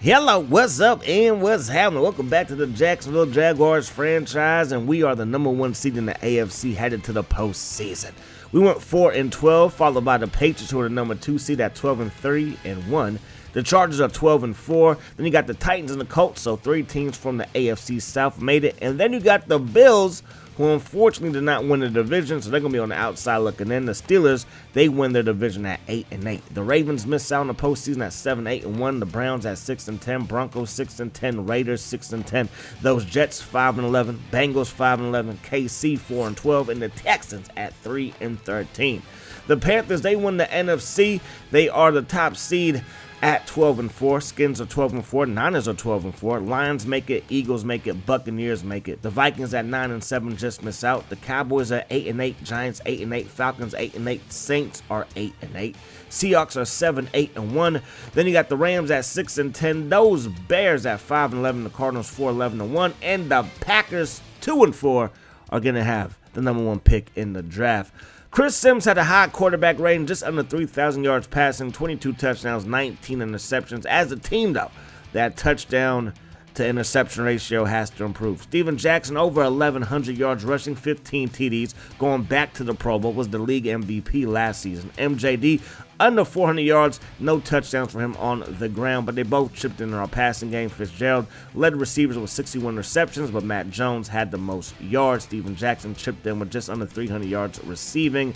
Hello, what's up and what's happening? Welcome back to the Jacksonville Jaguars franchise, and we are the #1 seed in the AFC headed to the postseason. We went 4-12, followed by the Patriots, who are the #2 seed at 12-3-1. The Chargers are 12-4. Then you got the Titans and the Colts, so 3 teams from the AFC South made it. And then you got the Bills, who unfortunately did not win the division, so they're going to be on the outside looking in. The Steelers, they win their division at 8-8. The Ravens missed out in the postseason at 7-8-1. The Browns at 6-10. Broncos 6-10. Raiders 6-10. Those Jets 5-11. Bengals 5-11. KC 4-12. And the Texans at 3-13. The Panthers, they won the NFC. They are the top seed at 12-4. Skins are 12-4. Niners are 12-4. Lions make it. Eagles make it. Buccaneers make it. The Vikings at 9-7 just miss out. The Cowboys are 8-8. Giants 8-8. Falcons 8-8. Saints are 8-8. Seahawks are 7-8-1. Then you got the Rams at 6-10. Those Bears at 5-11. The Cardinals 4-11-1. And the Packers 2-4 are going to have the #1 pick in the draft. Chris Sims had a high quarterback rating, just under 3,000 yards passing, 22 touchdowns, 19 interceptions. As a team, though, that touchdown to interception ratio has to improve. Steven Jackson over 1,100 yards rushing, 15 TDs, going back to the Pro Bowl, was the league MVP last season. MJD under 400 yards, no touchdowns for him on the ground, but they both chipped in our passing game. Fitzgerald led receivers with 61 receptions, but Matt Jones had the most yards. Steven Jackson chipped in with just under 300 yards receiving.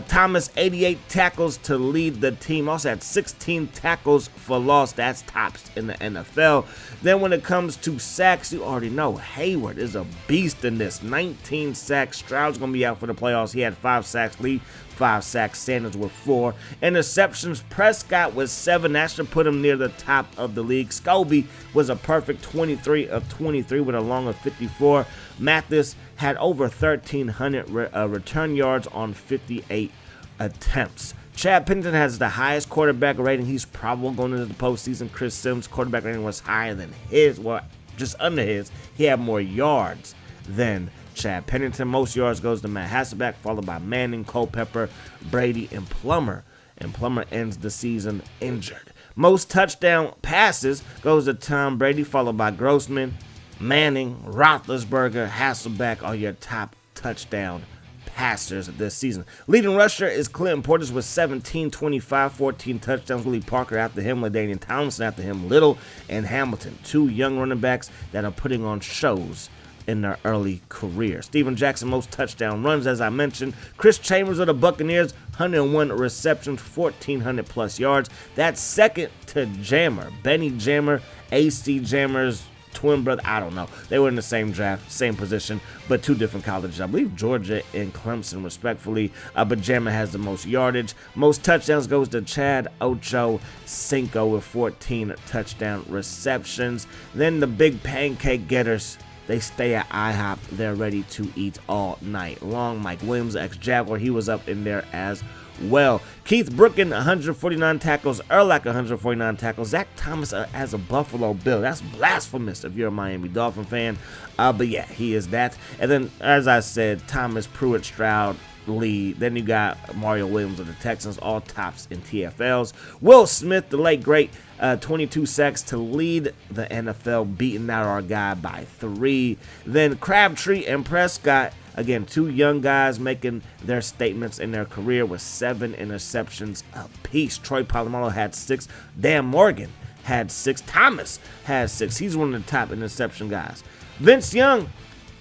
Thomas, 88 tackles to lead the team. Also had 16 tackles for loss. That's tops in the NFL. Then when it comes to sacks, you already know Hayward is a beast in this. 19 sacks. Stroud's going to be out for the playoffs. He had 5 sacks. Lee 5 sacks, Sanders with 4. Interceptions, Prescott with 7. That should put him near the top of the league. Scobie was a perfect 23 of 23 with a long of 54. Mathis had over 1,300 return yards on 58 attempts. Chad Pennington has the highest quarterback rating. He's probably going into the postseason. Chris Sims' quarterback rating was higher than his, well, just under his. He had more yards than Chad Pennington. Most yards goes to Matt Hasselbeck, followed by Manning, Culpepper, Brady, and Plummer. And Plummer ends the season injured. Most touchdown passes goes to Tom Brady, followed by Grossman, Manning, Roethlisberger, Hasselbeck are your top touchdown passers this season. Leading rusher is Clinton Portis with 17, 25, 14 touchdowns. Willie Parker after him, LaDainian Tomlinson after him, Little and Hamilton. 2 young running backs that are putting on shows in their early career. Steven Jackson, most touchdown runs, as I mentioned. Chris Chambers of the Buccaneers, 101 receptions, 1,400 plus yards. That's second to Jammer. Benny Jammer, AC Jammer's twin brother, I don't know. They were in the same draft, same position, but 2 different colleges. I believe Georgia and Clemson, respectfully, but Jammer has the most yardage. Most touchdowns goes to Chad Ocho Cinco with 14 touchdown receptions. Then the big pancake getters, they stay at IHOP. They're ready to eat all night long. Mike Williams, ex-Jaguar, he was up in there as well. Keith Brooken, 149 tackles. Urlacher, 149 tackles. Zach Thomas as a Buffalo Bill. That's blasphemous if you're a Miami Dolphin fan. But yeah, he is that. And then, as I said, Thomas, Pruitt, Stroud, Lee. Then you got Mario Williams of the Texans, all tops in TFLs. Will Smith, the late great, 22 sacks to lead the NFL, beating out our guy by 3. Then Crabtree and Prescott, again, 2 young guys making their statements in their career with 7 interceptions apiece. Troy Polamalu had 6. Dan Morgan had 6. Thomas had 6. He's one of the top interception guys. Vince Young,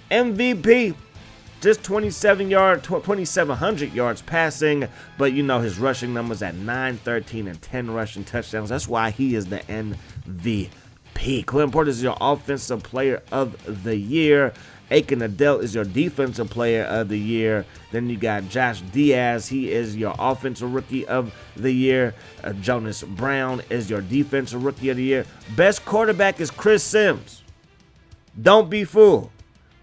MVP. Just 2,700 yards passing, but you know his rushing numbers at 9, 13, and 10 rushing touchdowns. That's why he is the MVP. Clinton Portis is your offensive player of the year. Aiken Adele is your defensive player of the year. Then you got Josh Diaz. He is your offensive rookie of the year. Jonas Brown is your defensive rookie of the year. Best quarterback is Chris Sims. Don't be fooled.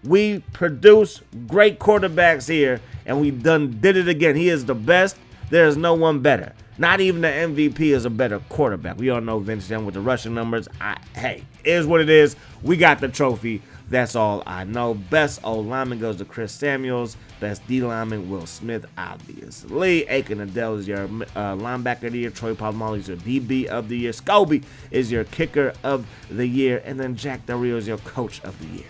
We produce great quarterbacks here, and we did it again. He is the best. There is no one better. Not even the MVP is a better quarterback. We all know Vince Young with the rushing numbers. Hey, it is what it is. We got the trophy. That's all I know. Best O lineman goes to Chris Samuels. Best D lineman, Will Smith, obviously. Aiken Adele is your linebacker of the year. Troy Polamalu is your DB of the year. Scobie is your kicker of the year. And then Jack Del Rio is your coach of the year.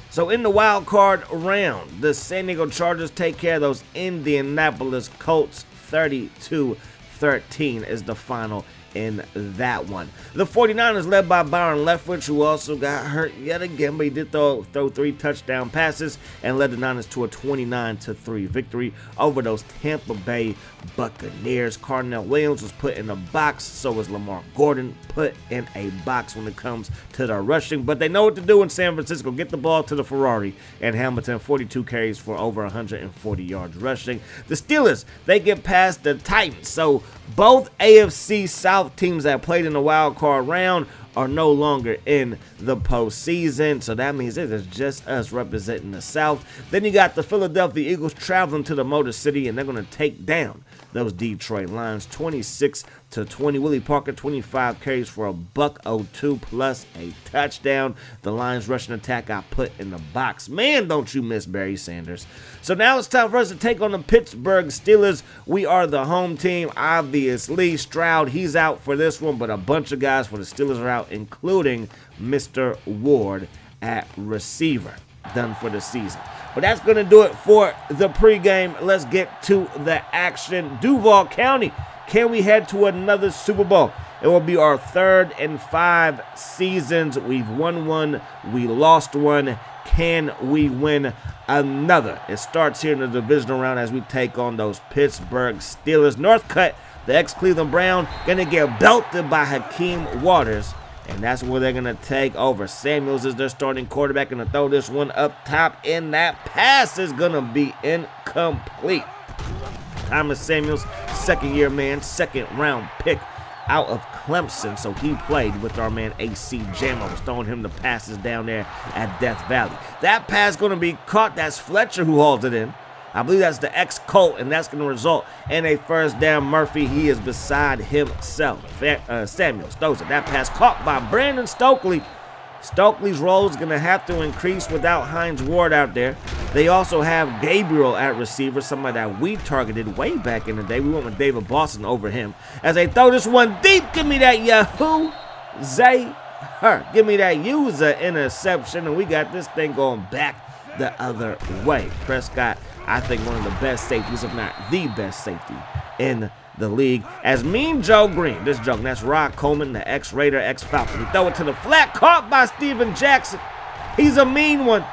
So in the wild card round, the San Diego Chargers take care of those Indianapolis Colts. 32-13 is the final in that one. The 49ers led by Byron Leftwich, who also got hurt yet again, but he did throw 3 touchdown passes and led the Niners to a 29-3 victory over those Tampa Bay Buccaneers. Cardinal Williams was put in a box, so was Lamar Gordon put in a box when it comes to the rushing, but they know what to do in San Francisco. Get the ball to the Ferrari, and Hamilton 42 carries for over 140 yards rushing. The Steelers, they get past the Titans, so both AFC South teams that played in the wild card round are no longer in the postseason, so that means it is just us representing the South. Then you got the Philadelphia Eagles traveling to the Motor City, and they're going to take down those Detroit Lions 26-20. Willie Parker 25 carries for a $102 plus a touchdown. The Lions rushing attack got put in the box. Man, don't you miss Barry Sanders. So now it's time for us to take on the Pittsburgh Steelers. We are the home team, obviously. Stroud, he's out for this one, but a bunch of guys for the Steelers are out, including Mr. Ward at receiver. Done for the season. But that's going to do it for the pregame. Let's get to the action. Duval County, can we head to another Super Bowl? It will be our 3rd in 5 seasons. We've won one. We lost one. Can we win another? It starts here in the divisional round as we take on those Pittsburgh Steelers. Northcutt, the ex-Cleveland Brown, going to get belted by Hakeem Waters. And that's where they're going to take over. Samuels is their starting quarterback, going to throw this one up top, and that pass is going to be incomplete. Thomas Samuels, second-year man, second-round pick out of Clemson, so he played with our man A.C. Jamo, was throwing him the passes down there at Death Valley. That pass going to be caught. That's Fletcher who hauls it in. I believe that's the ex-Colt, and that's going to result in a first down. Murphy, he is beside himself. Samuels throws it. That pass caught by Brandon Stokely. Stokely's role is going to have to increase without Hines Ward out there. They also have Gabriel at receiver, somebody that we targeted way back in the day. We went with David Boston over him. As they throw this one deep, give me that Yahoo Zay Her. Give me that user interception, and we got this thing going back the other way. Prescott, I think one of the best safeties, if not the best safety in the league. As Mean Joe Green, this joke, that's Rod Coleman, the ex-Raider, ex-Falcon. We throw it to the flat, caught by Steven Jackson. He's a mean one.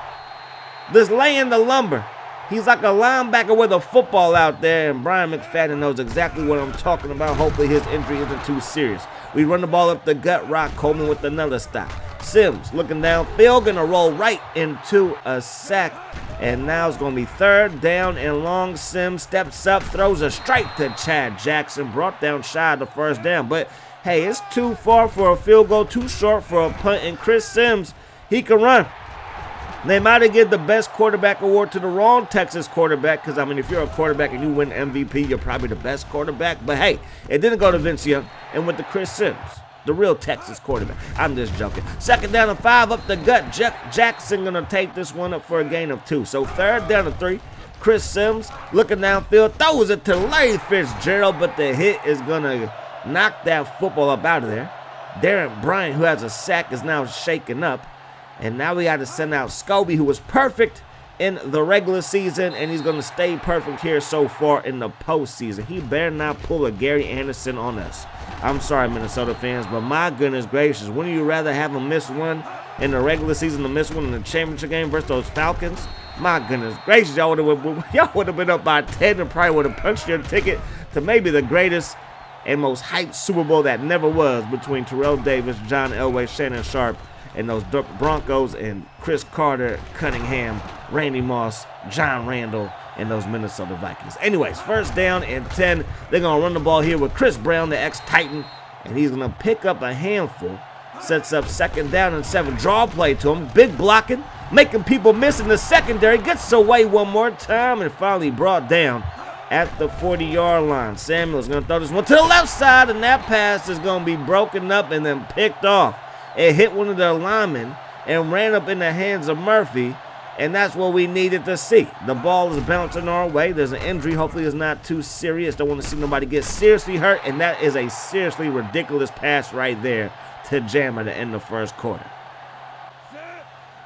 Just laying the lumber. He's like a linebacker with a football out there, and Brian McFadden knows exactly what I'm talking about. Hopefully his injury isn't too serious. We run the ball up the gut, Rod Coleman with another stop. Sims looking downfield, gonna roll right into a sack. And now it's going to be 3rd down and long. Sims steps up, throws a straight to Chad Jackson. Brought down shy of the first down. But, hey, it's too far for a field goal, too short for a punt. And Chris Sims, he can run. They might have given the best quarterback award to the wrong Texas quarterback. Because, I mean, if you're a quarterback and you win MVP, you're probably the best quarterback. But, hey, it didn't go to Vince Young. And went to Chris Sims, the real Texas quarterback. I'm just joking. 2nd down and 5 up the gut. Jackson going to take this one up for a gain of 2. So 3rd down and 3. Chris Sims looking downfield. Throws it to Larry Fitzgerald, but the hit is going to knock that football up out of there. Darren Bryant, who has a sack, is now shaken up. And now we got to send out Scobie, who was perfect in the regular season, and he's going to stay perfect here so far in the postseason. He better not pull a Gary Anderson on us. I'm sorry, Minnesota fans, but my goodness gracious, wouldn't you rather have him miss one in the regular season than miss one in the championship game versus those Falcons? My goodness gracious, y'all would have been up by 10 and probably would have punched your ticket to maybe the greatest and most hyped Super Bowl that never was between Terrell Davis, John Elway, Shannon Sharp, and those Broncos and Chris Carter, Cunningham, Randy Moss, John Randall, and those Minnesota Vikings. Anyways, 1st down and 10. They're going to run the ball here with Chris Brown, the ex-Titan, and he's going to pick up a handful. Sets up 2nd down and 7. Draw play to him. Big blocking, making people miss in the secondary. Gets away one more time and finally brought down at the 40-yard line. Samuel's going to throw this one to the left side, and that pass is going to be broken up and then picked off. It hit one of their linemen, and ran up in the hands of Murphy, and that's what we needed to see. The ball is bouncing our way. There's an injury. Hopefully it's not too serious. Don't want to see nobody get seriously hurt, and that is a seriously ridiculous pass right there to Jammer to end the first quarter.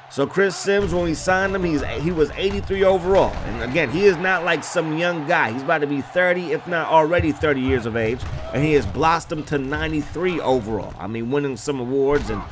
So Chris Sims, when we signed him, he was 83 overall. And again, he is not like some young guy. He's about to be 30, if not already 30 years of age. And he has blossomed to 93 overall. I mean, winning some awards and,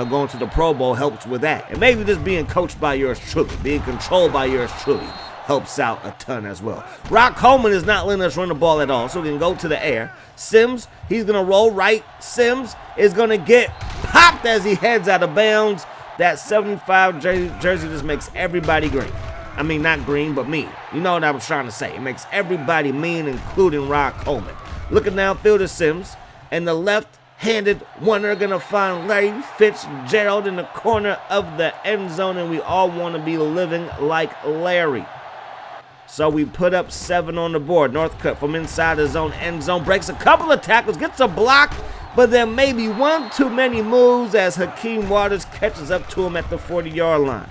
going to the Pro Bowl helps with that. And maybe just being coached by yours truly, being controlled by yours truly, helps out a ton as well. Rock Coleman is not letting us run the ball at all, so we can go to the air. Sims, he's going to roll right. Sims is going to get popped as he heads out of bounds. That 75 jersey just makes everybody green. I mean, not green, but mean. You know what I was trying to say. It makes everybody mean, including Rock Coleman. Looking downfield at Sims, and the left-handed winner going to find Larry Fitzgerald in the corner of the end zone, and we all want to be living like Larry. So we put up 7 on the board. Northcutt from inside his own end zone breaks a couple of tackles, gets a block, but then maybe one too many moves as Hakeem Waters catches up to him at the 40-yard line.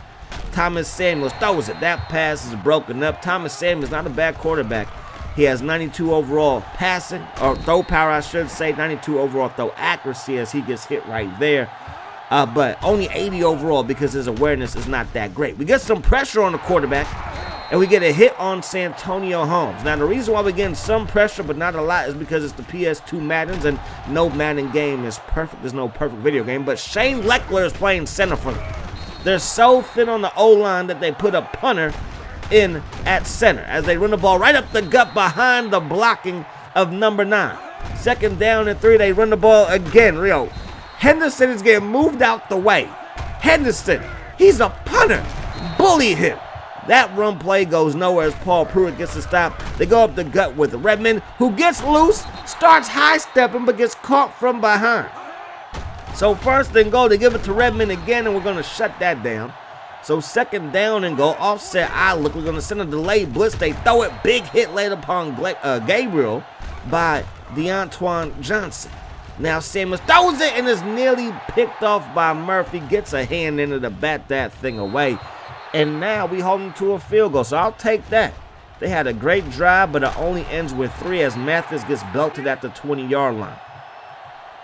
Thomas Samuels throws it. That pass is broken up. Thomas Samuels not a bad quarterback. He has 92 overall passing, or throw power, I should say. 92 overall throw accuracy as he gets hit right there. But only 80 overall because his awareness is not that great. We get some pressure on the quarterback, and we get a hit on Santonio Holmes. Now, the reason why we're getting some pressure but not a lot is because it's the PS2 Maddens, and no Madden game is perfect. There's no perfect video game, but Shane Leckler is playing center for them. They're so thin on the O-line that they put a punter in at center as they run the ball right up the gut behind the blocking of number 9. 2nd down and 3, they run the ball again. Rio Henderson is getting moved out the way. Henderson, he's a punter. Bully him. That run play goes nowhere as Paul Pruitt gets a stop. They go up the gut with Redmond, who gets loose, starts high-stepping, but gets caught from behind. So 1st and goal, they give it to Redmond again, and we're going to shut that down. So 2nd down and goal, offset eye look. We're going to send a delayed blitz. They throw it, big hit laid upon Gabriel by DeAntoine Johnson. Now Samuels throws it and is nearly picked off by Murphy. Gets a hand in it to bat that thing away. And now we hold them to a field goal, so I'll take that. They had a great drive, but it only ends with 3 as Mathis gets belted at the 20-yard line.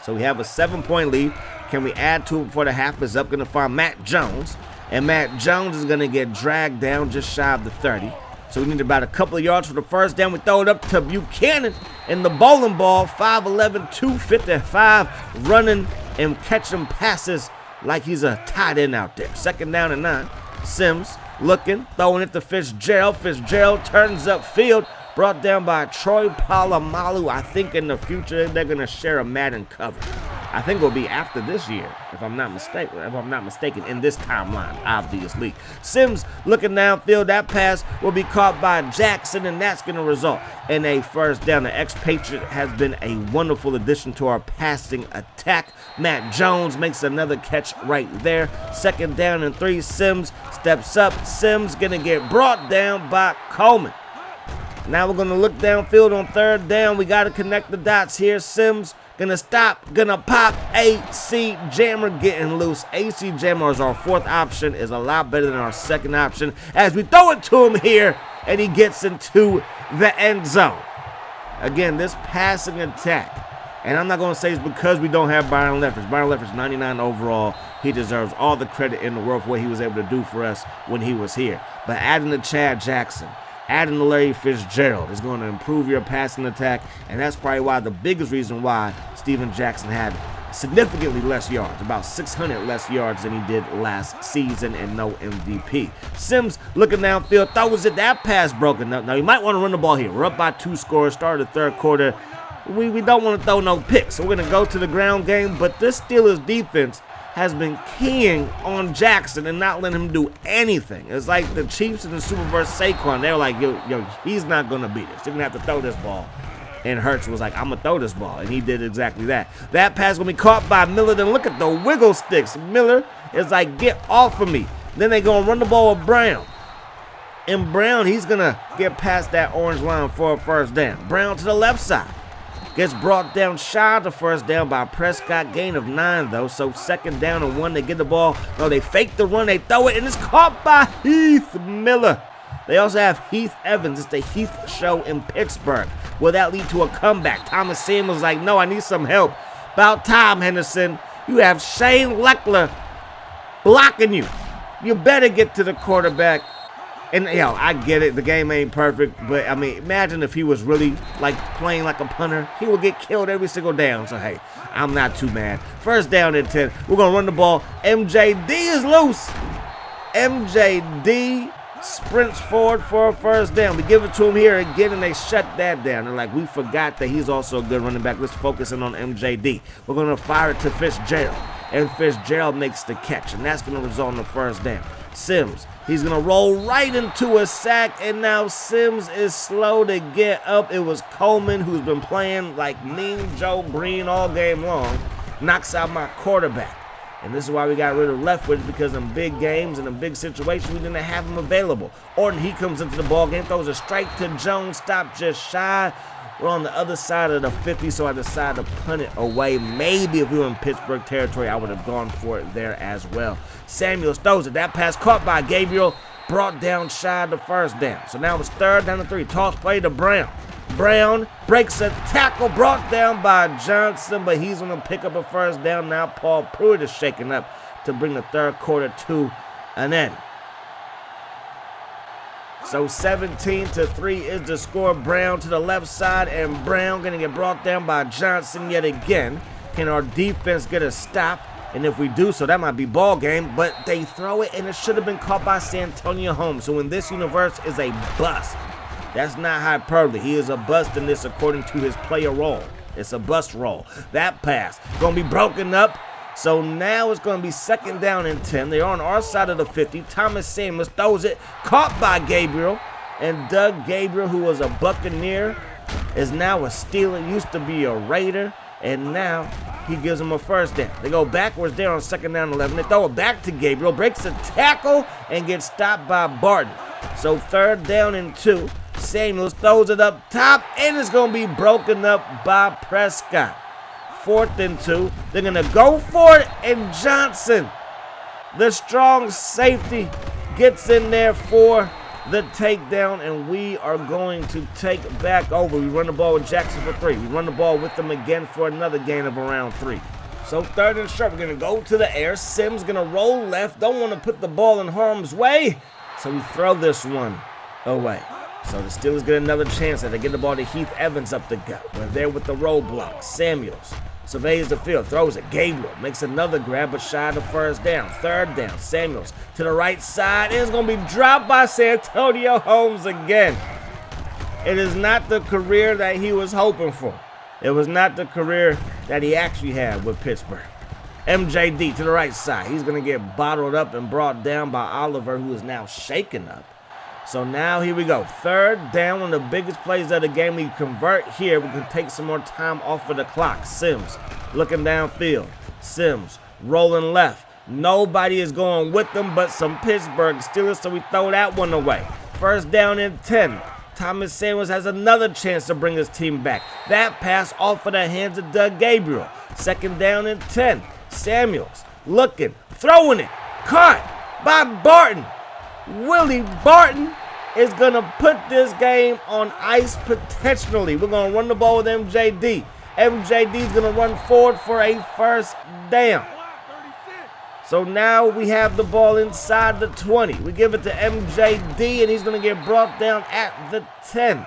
So we have a 7-point lead. Can we add to it before the half is up? Going to find Matt Jones. And Matt Jones is going to get dragged down just shy of the 30. So we need about a couple of yards for the 1st down. We throw it up to Buchanan in the bowling ball. 5'11", 255, running and catching passes like he's a tight end out there. 2nd down and 9. Sims looking, throwing it to Fitzgerald. Fitzgerald turns upfield, brought down by Troy Polamalu. I think in the future they're going to share a Madden cover. I think it will be after this year, if I'm not mistaken, in this timeline, obviously. Sims looking downfield. That pass will be caught by Jackson, and that's going to result in a 1st down. The expatriate has been a wonderful addition to our passing attack. Matt Jones makes another catch right there. 2nd down and 3. Sims steps up. Sims going to get brought down by Coleman. Now we're going to look downfield on 3rd down. We got to connect the dots here. Sims gonna stop, gonna pop. AC Jammer getting loose. AC Jammer is our 4th option, is a lot better than our 2nd option as we throw it to him here, and he gets into the end zone. Again, this passing attack, and I'm not gonna say it's because we don't have Byron Leftwich. Byron Leftwich 99 overall. He deserves all the credit in the world for what he was able to do for us when he was here. But adding to Chad Jackson, adding to Larry Fitzgerald is going to improve your passing attack, and that's probably why the biggest reason why Steven Jackson had significantly less yards, about 600 less yards than he did last season, and no MVP. Sims looking downfield, throws it. That pass broken up. Now, you might want to run the ball here. We're up by 2 scores, start of the 3rd quarter. We don't want to throw no picks, so we're going to go to the ground game, but this Steelers defense has been keying on Jackson and not letting him do anything. It's like the Chiefs in the Super versus Saquon. They were like, yo, he's not going to beat us. You're going to have to throw this ball. And Hurts was like, I'm going to throw this ball. And he did exactly that. That pass going to be caught by Miller. Then look at the wiggle sticks. Miller is like, get off of me. Then they going to run the ball with Brown. And Brown, he's going to get past that orange line for a 1st down. Brown to the left side. Gets brought down shy of the first down by Prescott. Gain of 9, though. So 2nd down and 1. They get the ball. No, they fake the run. They throw it, and it's caught by Heath Miller. They also have Heath Evans. It's the Heath show in Pittsburgh. Will that lead to a comeback? Thomas Samuel's like, no, I need some help. About time, Henderson. You have Shane Leckler blocking you. You better get to the quarterback. And, I get it. The game ain't perfect. But, I mean, imagine if he was really, playing like a punter. He would get killed every single down. So, hey, I'm not too mad. 1st down and 10. We're going to run the ball. MJD is loose. MJD sprints forward for a 1st down. We give it to him here again, and they shut that down. And, we forgot that he's also a good running back. Let's focus in on MJD. We're going to fire it to Fitzgerald. And Fitzgerald makes the catch. And that's going to result in the 1st down. Sims. He's going to roll right into a sack, and now Sims is slow to get up. It was Coleman, who's been playing like Mean Joe Green all game long, knocks out my quarterback. And this is why we got rid of Leftwich, because in big games and in big situations, we didn't have him available. Orton, he comes into the ball game, throws a strike to Jones, stop just shy. We're on the other side of the 50, so I decided to punt it away. Maybe if we were in Pittsburgh territory, I would have gone for it there as well. Samuels throws it. That pass caught by Gabriel, brought down shy of the 1st down. So now it's 3rd down and 3. Toss play to Brown. Brown breaks a tackle, brought down by Johnson, but he's going to pick up a 1st down. Now Paul Pruitt is shaking up to bring the 3rd quarter to an end. So 17-3 is the score. Brown to the left side, and Brown going to get brought down by Johnson yet again. Can our defense get a stop? And if we do so, that might be ball game. But they throw it, and it should have been caught by Santonio Holmes, who in this universe is a bust. That's not hyperbole. He is a bust in this according to his player role. It's a bust roll. That pass going to be broken up. So now it's going to be 2nd down and 10. They're on our side of the 50. Thomas Samuels throws it, caught by Gabriel. And Doug Gabriel, who was a Buccaneer, is now a Steeler. Used to be a Raider, and now he gives him a 1st down. They go backwards there on 2nd down and 11. They throw it back to Gabriel, breaks a tackle, and gets stopped by Barton. So 3rd down and 2. Samuels throws it up top, and it's going to be broken up by Prescott. 4th and 2. They're going to go for it, and Johnson, the strong safety, gets in there for the takedown, and we are going to take back over. We run the ball with Jackson for 3. We run the ball with them again for another gain of around 3. So 3rd and short, we're going to go to the air. Sims going to roll left. Don't want to put the ball in harm's way, so we throw this one away. So the Steelers get another chance as they get the ball to Heath Evans up the gut. We're there with the roadblock. Samuels surveys the field, throws it. Gabriel makes another grab, but shy of the 1st down. 3rd down. Samuels to the right side. It's going to be dropped by Santonio Holmes again. It is not the career that he was hoping for. It was not the career that he actually had with Pittsburgh. MJD to the right side. He's going to get bottled up and brought down by Oliver, who is now shaken up. So now here we go. 3rd down, one of the biggest plays of the game. We convert here. We can take some more time off of the clock. Sims looking downfield. Sims rolling left. Nobody is going with them but some Pittsburgh Steelers, so we throw that one away. 1st down and 10. Thomas Samuels has another chance to bring his team back. That pass off of the hands of Doug Gabriel. 2nd down and 10. Samuels looking, throwing it. Caught by Barton. Willie Barton is going to put this game on ice potentially. We're going to run the ball with MJD. MJD is going to run forward for a 1st down. So now we have the ball inside the 20. We give it to MJD, and he's going to get brought down at the 10.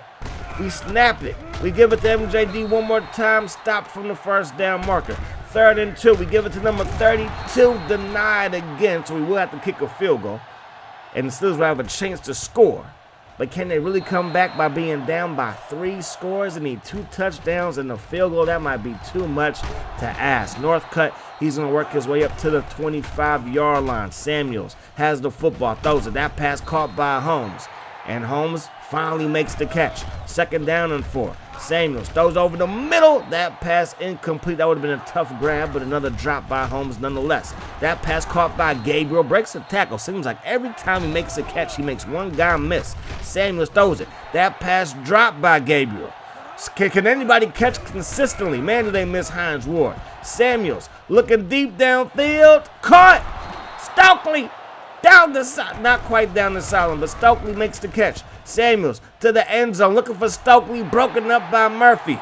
We snap it. We give it to MJD one more time. Stop from the 1st down marker. 3rd and 2. We give it to number 32. Denied again, so we will have to kick a field goal. And the Steelers will have a chance to score. But can they really come back by being down by 3 scores and need 2 touchdowns and a field goal? That might be too much to ask. Northcutt, he's going to work his way up to the 25-yard line. Samuels has the football, throws it. That pass caught by Holmes. And Holmes finally makes the catch. 2nd down and 4. Samuels throws over the middle. That pass incomplete. That would have been a tough grab, but another drop by Holmes nonetheless. That pass caught by Gabriel. Breaks the tackle. Seems like every time he makes a catch, he makes one guy miss. Samuels throws it. That pass dropped by Gabriel. Can anybody catch consistently? Man, do they miss Hines Ward. Samuels looking deep downfield. Caught. Stokely down the side. Not quite down the sideline, but Stokely makes the catch. Samuels to the end zone. Looking for Stokely. Broken up by Murphy.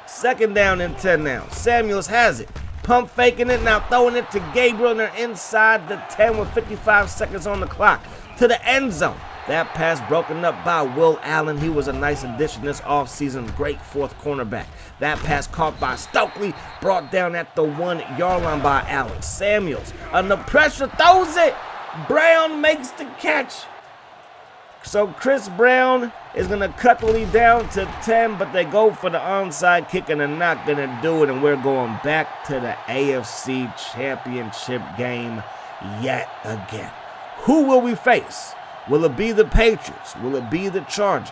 2nd down and 10 now. Samuels has it. Pump faking it. Now throwing it to Gabriel. And they're inside the 10 with 55 seconds on the clock. To the end zone. That pass broken up by Will Allen. He was a nice addition this offseason. Great 4th cornerback. That pass caught by Stokely. Brought down at the 1-yard line by Allen. Samuels under pressure. Throws it. Brown makes the catch. So Chris Brown is going to cut the lead down to 10, but they go for the onside kick and they're not going to do it. And we're going back to the AFC Championship game yet again. Who will we face? Will it be the Patriots? Will it be the Chargers?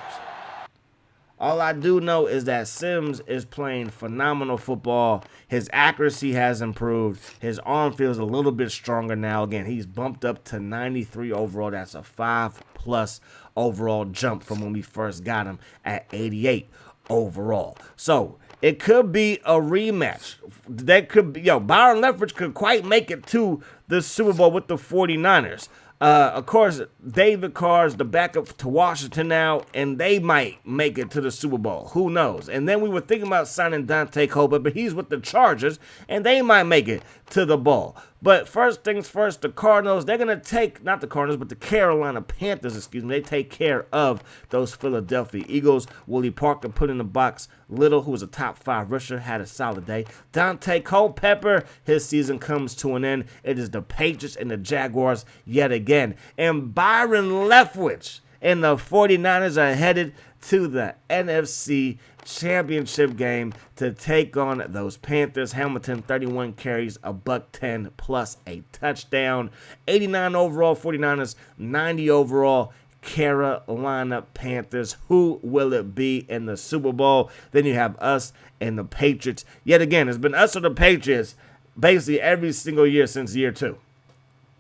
All I do know is that Sims is playing phenomenal football. His accuracy has improved. His arm feels a little bit stronger now. Again, he's bumped up to 93 overall. That's a 5+ overall jump from when we first got him at 88 overall. So it could be a rematch. That could be, Byron Leftwich could quite make it to the Super Bowl with the 49ers. Of course, David Carr's the backup to Washington now, and they might make it to the Super Bowl. Who knows? And then we were thinking about signing Dante Culpa, but he's with the Chargers, and they might make it to the bowl. But first things first, the Cardinals, they're going to take, not the Cardinals, but the Carolina Panthers, they take care of those Philadelphia Eagles. Willie Parker put in the box. Little, who was a top 5 rusher, had a solid day. Dante Culpepper, his season comes to an end. It is the Patriots and the Jaguars yet again. And Byron Leftwich and the 49ers are headed to the NFC Championship game to take on those Panthers. Hamilton, 31 carries, a $110 plus a touchdown. 89 overall 49ers, 90 overall Carolina Panthers. Who will it be in the Super Bowl? Then you have us and the Patriots. Yet again, it's been us or the Patriots basically every single year since year 2.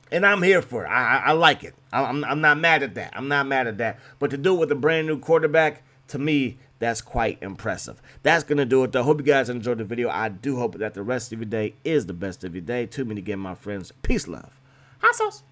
And I'm here for it. I like it. I'm not mad at that. I'm not mad at that. But to do it with a brand new quarterback, to me, that's quite impressive. That's going to do it, though. Hope you guys enjoyed the video. I do hope that the rest of your day is the best of your day. Too many again, my friends. Peace, love. Hot sauce.